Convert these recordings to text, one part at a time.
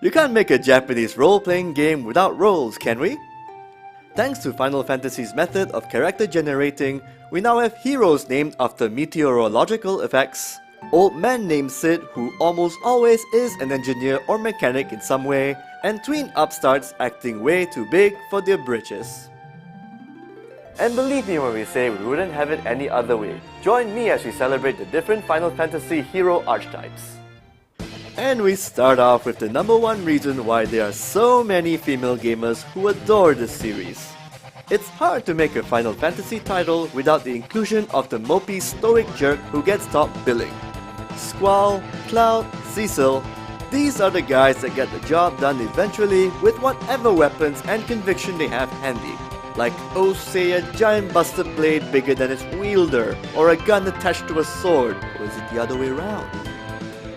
You can't make a Japanese role-playing game without roles, can we? Thanks to Final Fantasy's method of character generating, we now have heroes named after meteorological effects, old man named Sid who almost always is an engineer or mechanic in some way, and tween upstarts acting way too big for their britches. And believe me when we say we wouldn't have it any other way. Join me as we celebrate the different Final Fantasy hero archetypes. And we start off with the #1 reason why there are so many female gamers who adore this series. It's hard to make a Final Fantasy title without the inclusion of the mopey stoic jerk who gets top billing. Squall, Cloud, Cecil, these are the guys that get the job done eventually with whatever weapons and conviction they have handy. Like, oh say a giant buster blade bigger than its wielder, or a gun attached to a sword, or is it the other way around?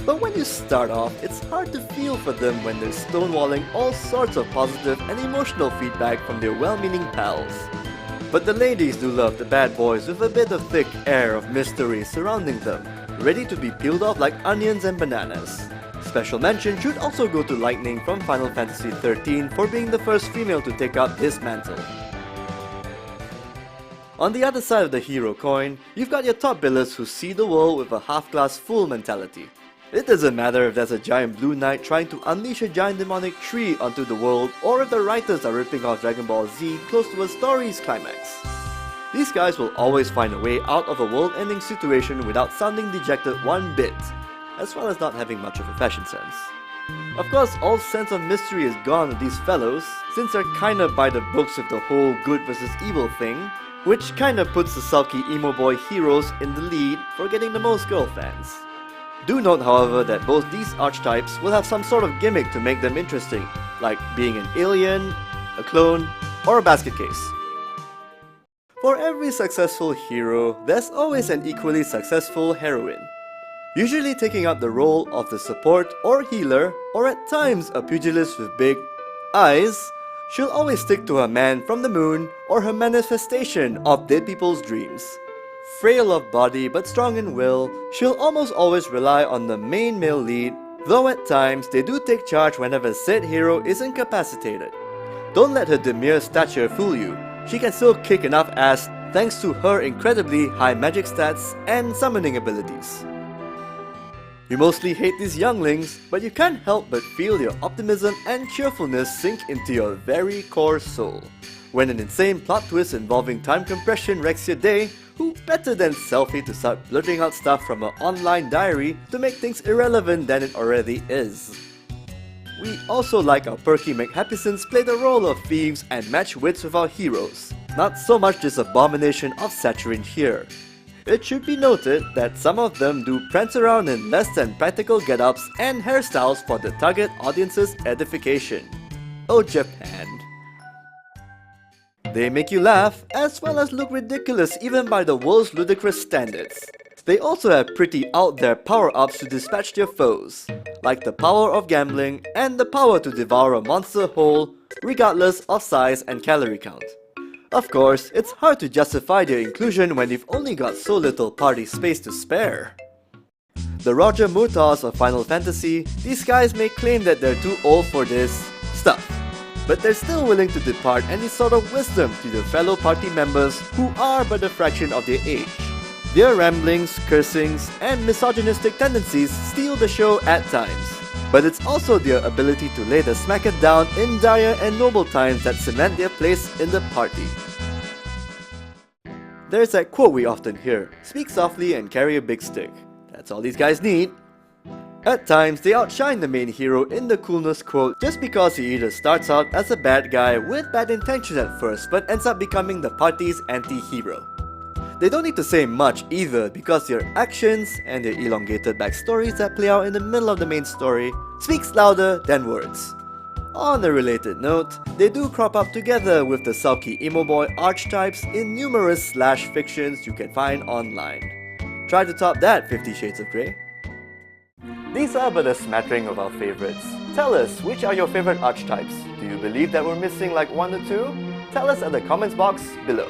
But when you start off, it's hard to feel for them when they're stonewalling all sorts of positive and emotional feedback from their well-meaning pals. But the ladies do love the bad boys with a bit of thick air of mystery surrounding them, ready to be peeled off like onions and bananas. Special mention should also go to Lightning from Final Fantasy XIII for being the first female to take up this mantle. On the other side of the hero coin, you've got your top billers who see the world with a half-glass full mentality. It doesn't matter if there's a giant blue knight trying to unleash a giant demonic tree onto the world, or if the writers are ripping off Dragon Ball Z close to a story's climax. These guys will always find a way out of a world-ending situation without sounding dejected one bit, as well as not having much of a fashion sense. Of course, all sense of mystery is gone with these fellows, since they're kinda by the books with the whole good versus evil thing, which kinda puts the sulky emo boy heroes in the lead for getting the most girl fans. Do note, however, that both these archetypes will have some sort of gimmick to make them interesting, like being an alien, a clone, or a basket case. For every successful hero, there's always an equally successful heroine. Usually taking up the role of the support or healer, or at times a pugilist with big eyes, she'll always stick to her man from the moon or her manifestation of dead people's dreams. Frail of body but strong in will, she'll almost always rely on the main male lead, though at times they do take charge whenever said hero is incapacitated. Don't let her demure stature fool you, she can still kick enough ass thanks to her incredibly high magic stats and summoning abilities. You mostly hate these younglings, but you can't help but feel your optimism and cheerfulness sink into your very core soul. When an insane plot twist involving time compression wrecks your day, who better than Selfie to start blurting out stuff from her online diary to make things irrelevant than it already is? We also like our Perky MCHAPPYSONs play the role of thieves and match wits with our heroes. Not so much this abomination of saturine here. It should be noted that some of them do prance around in less than practical get-ups and hairstyles for the target audience's edification. Oh Japan. They make you laugh, as well as look ridiculous even by the world's ludicrous standards. They also have pretty out there power-ups to dispatch their foes, like the power of gambling and the power to devour a monster whole, regardless of size and calorie count. Of course, it's hard to justify their inclusion when you've only got so little party space to spare. The Roger Murtaghs of Final Fantasy, these guys may claim that they're too old for this stuff, but they're still willing to depart any sort of wisdom to their fellow party members who are but a fraction of their age. Their ramblings, cursings, and misogynistic tendencies steal the show at times, but it's also their ability to lay the smacker down in dire and noble times that cement their place in the party. There's that quote we often hear, speak softly and carry a big stick. That's all these guys need. At times, they outshine the main hero in the coolness quote just because he either starts out as a bad guy with bad intentions at first but ends up becoming the party's anti-hero. They don't need to say much either because their actions and their elongated backstories that play out in the middle of the main story speaks louder than words. On a related note, they do crop up together with the sulky emo boy archetypes in numerous slash fictions you can find online. Try to top that, 50 Shades of Grey. These are but a smattering of our favorites. Tell us, which are your favorite archetypes? Do you believe that we're missing like one or two? Tell us at the comments box below.